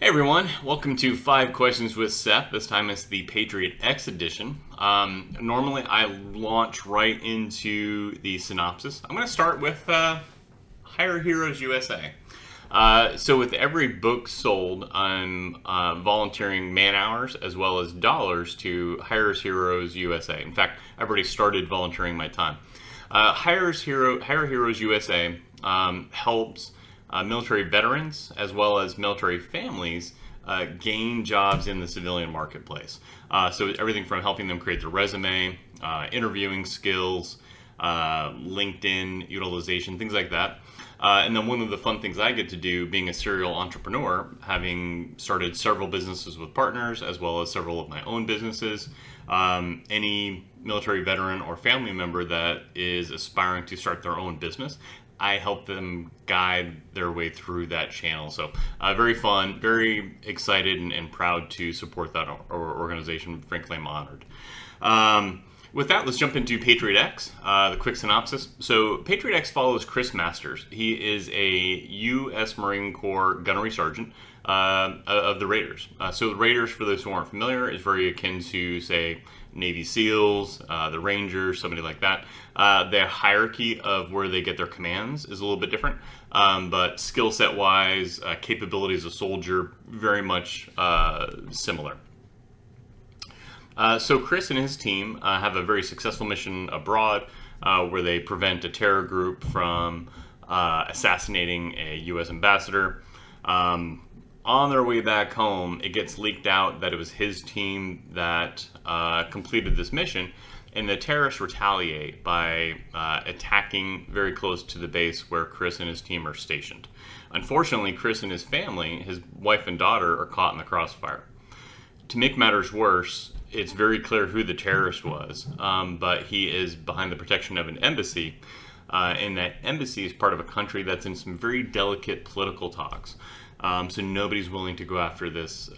Everyone, welcome to 5 Questions with Seth. This time it's the Patriot X edition. Normally I launch right into the synopsis. I'm going to start with Hire Heroes USA. So with every book sold, I'm volunteering man hours as well as dollars to Hire Heroes USA. In fact, I've already started volunteering my time. Hire Heroes USA helps military veterans as well as military families gain jobs in the civilian marketplace. So everything from helping them create their resume, interviewing skills, LinkedIn utilization, things like that. And then one of the fun things I get to do, being a serial entrepreneur, having started several businesses with partners as well as several of my own businesses, any military veteran or family member that is aspiring to start their own business, I help them guide their way through that channel. So very fun, very excited and proud to support that organization. Frankly, I'm honored. With that, let's jump into Patriot X, the quick synopsis. So Patriot X follows Chris Masters. He is a U.S. Marine Corps gunnery sergeant of the Raiders. So the Raiders, for those who aren't familiar, is very akin to, say, Navy SEALs, the Rangers, somebody like that. Their hierarchy of where they get their commands is a little bit different, but skill set wise, capabilities as a soldier, very much similar. So Chris and his team have a very successful mission abroad where they prevent a terror group from assassinating a U.S. ambassador. On their way back home, it gets leaked out that it was his team that completed this mission, and the terrorists retaliate by attacking very close to the base where Chris and his team are stationed. Unfortunately, Chris and his family, his wife and daughter, are caught in the crossfire. To make matters worse, it's very clear who the terrorist was, but he is behind the protection of an embassy, and that embassy is part of a country that's in some very delicate political talks. So nobody's willing to go after this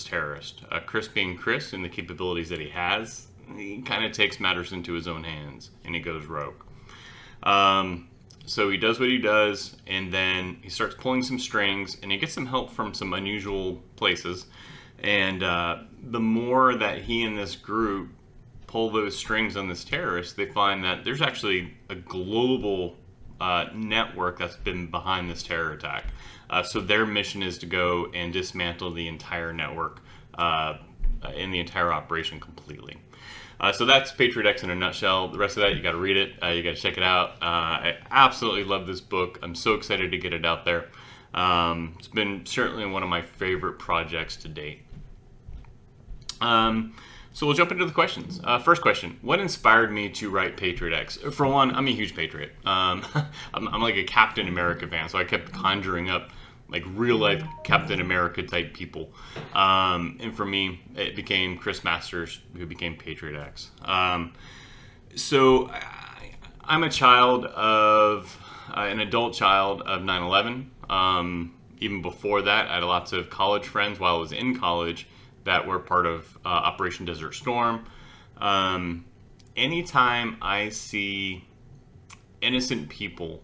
terrorist. Chris being Chris and the capabilities that he has, he kind of takes matters into his own hands and he goes rogue. So he does what he does, and then he starts pulling some strings, and he gets some help from some unusual places. And the more that he and this group pull those strings on this terrorist, they find that there's actually a global network that's been behind this terror attack. So their mission is to go and dismantle the entire network in the entire operation completely. So that's Patriot X in a nutshell. The rest of that, you got to read it. You got to check it out. I absolutely love this book. I'm so excited to get it out there. It's been certainly one of my favorite projects to date. So we'll jump into the questions. First question: what inspired me to write Patriot X? For one, I'm a huge Patriot. I'm like a Captain America fan, so I kept conjuring up like real life Captain America type people. And for me, it became Chris Masters, who became Patriot X. So I'm a child of an adult child of 9/11. Even before that, I had lots of college friends while I was in college that were part of Operation Desert Storm. Anytime I see innocent people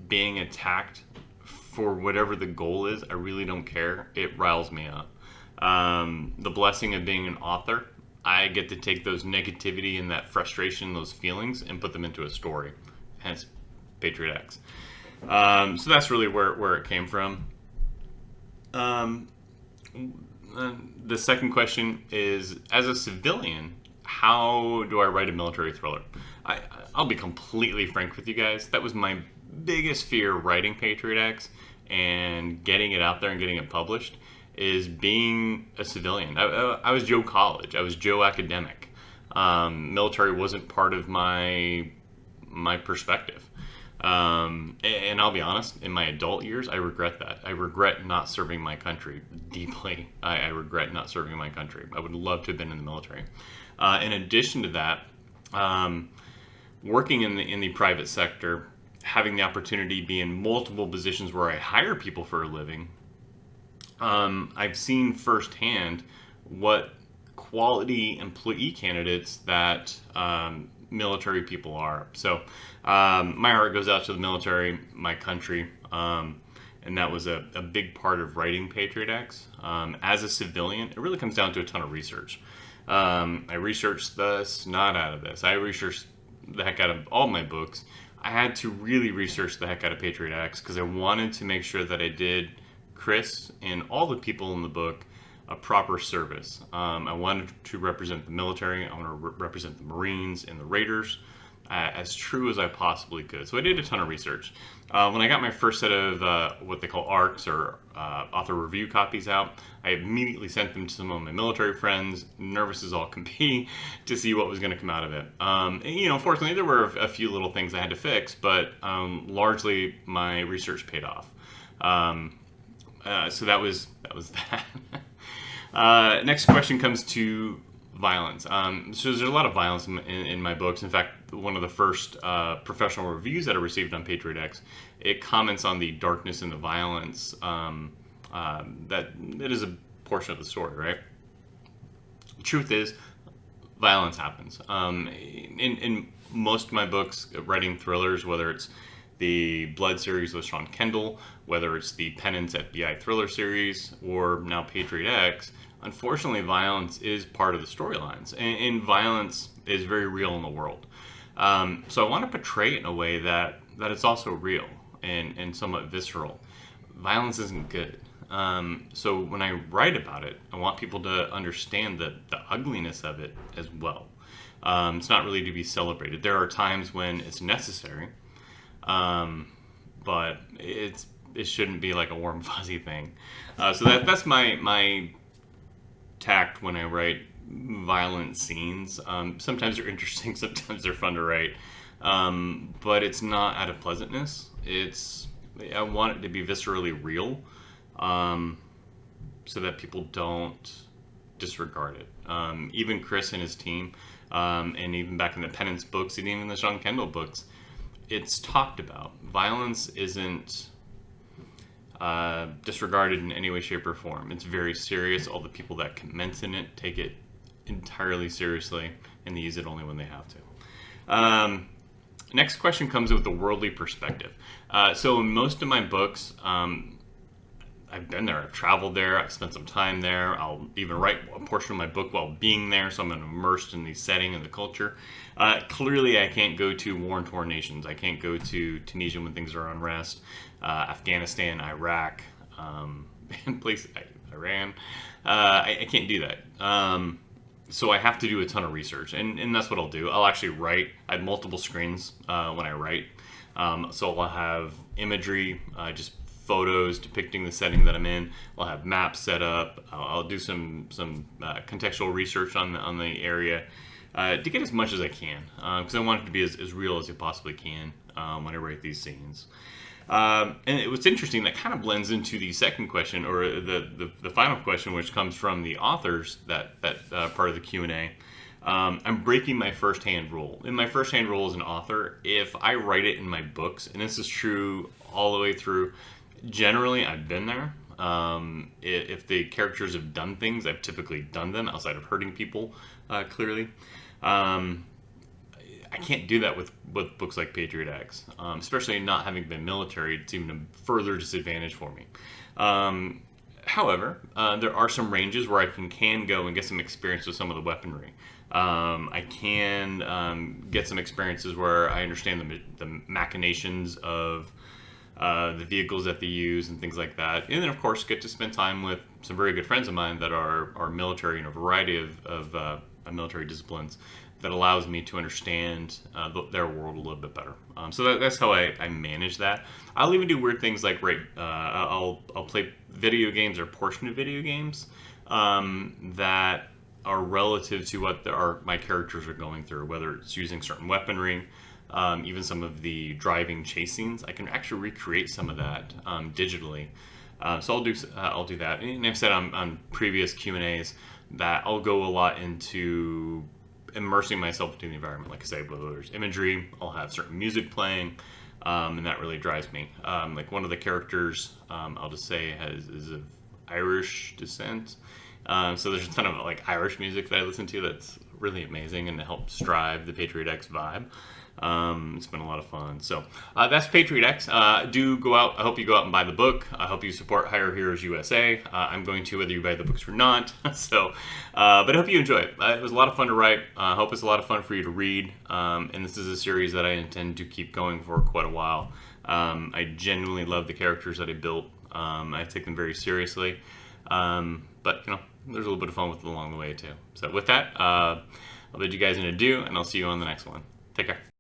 being attacked for whatever the goal is, I really don't care. It riles me up. The blessing of being an author, I get to take those negativity and that frustration, those feelings, and put them into a story. Hence, Patriot X. So that's really where it came from. The second question is, as a civilian, how do I write a military thriller? I'll be completely frank with you guys. That was my biggest fear writing Patriot X and getting it out there and getting it published, is being a civilian. I was Joe College. I was Joe Academic. Military wasn't part of my perspective. And I'll be honest, in my adult years, I regret that. I regret not serving my country deeply. I regret not serving my country. I would love to have been in the military. In addition to that, working in the private sector, having the opportunity to be in multiple positions where I hire people for a living, I've seen firsthand what quality employee candidates that military people are. So my heart goes out to the military, my country, and that was a big part of writing Patriot X. As a civilian, it really comes down to a ton of research. I researched this, not out of this. I researched the heck out of all my books. I had to really research the heck out of Patriot X because I wanted to make sure that I did Chris and all the people in the book a proper service. I wanted to represent the military. I want to represent the Marines and the Raiders as true as I possibly could. So I did a ton of research. When I got my first set of what they call ARCs or author review copies out, I immediately sent them to some of my military friends, nervous as all can be, to see what was going to come out of it. And, fortunately, there were a few little things I had to fix, but largely my research paid off. So that was that. Next question comes to violence. So there's a lot of violence in my books. In fact, one of the first professional reviews that I received on Patriot X, it comments on the darkness and the violence that is a portion of the story, right? The truth is, violence happens. In most of my books, writing thrillers, whether it's the Blood series with Sean Kendall, whether it's the Penance FBI thriller series, or now Patriot X, unfortunately, violence is part of the storylines, and violence is very real in the world. So I want to portray it in a way that it's also real and somewhat visceral. Violence isn't good. So when I write about it, I want people to understand the ugliness of it as well. It's not really to be celebrated. There are times when it's necessary, but it shouldn't be like a warm fuzzy thing. So that's my tact when I write violent scenes. Sometimes they're interesting, sometimes they're fun to write, but it's not out of pleasantness. I want it to be viscerally real, so that people don't disregard it. Even Chris and his team, and even back in the Penance books and even the Sean Kendall books, it's talked about. Violence isn't disregarded in any way, shape, or form. It's very serious. All the people that commence in it take it entirely seriously, and they use it only when they have to. Next question comes with the worldly perspective. So in most of my books, I've been there, I've traveled there, I've spent some time there. I'll even write a portion of my book while being there, so I'm immersed in the setting and the culture. Clearly, I can't go to war-torn nations. I can't go to Tunisia when things are unrest, Afghanistan, Iraq, and Iran. I can't do that. So I have to do a ton of research, and that's what I'll do. I'll actually write. I have multiple screens when I write. So I'll have imagery, just photos depicting the setting that I'm in. I'll have maps set up. I'll do some contextual research on the area to get as much as I can, because I want it to be as real as it possibly can when I write these scenes. And it was interesting, that kind of blends into the second question, or the final question, which comes from the authors, that part of the Q&A. I'm breaking my first-hand rule. In my first-hand rule as an author, if I write it in my books, and this is true all the way through, generally I've been there. If the characters have done things, I've typically done them outside of hurting people, clearly. I can't do that with books like Patriot X, especially not having been military. It's even a further disadvantage for me. However, there are some ranges where I can go and get some experience with some of the weaponry. I can get some experiences where I understand the machinations of the vehicles that they use and things like that. And then, of course, get to spend time with some very good friends of mine that are military in a variety of military disciplines, that allows me to understand their world a little bit better. So that's how I manage that. I'll even do weird things like I'll play video games or portion of video games that are relative to what my characters are going through, whether it's using certain weaponry, even some of the driving chase scenes. I can actually recreate some of that digitally. So I'll do that. And I've said on previous Q&As that I'll go a lot into immersing myself into the environment. Like I say, whether there's imagery, I'll have certain music playing, and that really drives me. Like one of the characters, I'll just say, is of Irish descent. So there's a ton of like Irish music that I listen to that's really amazing and it helps drive the Patriot X vibe. It's been a lot of fun. So that's Patriot X. Do go out. I hope you go out and buy the book. I hope you support Hire Heroes USA. I'm going to, whether you buy the books or not. So, but I hope you enjoy it. It was a lot of fun to write. I hope it's a lot of fun for you to read. And this is a series that I intend to keep going for quite a while. I genuinely love the characters that I built. I take them very seriously. But, you know, there's a little bit of fun with it along the way, too. So with that, I'll bid you guys an adieu, and I'll see you on the next one. Take care.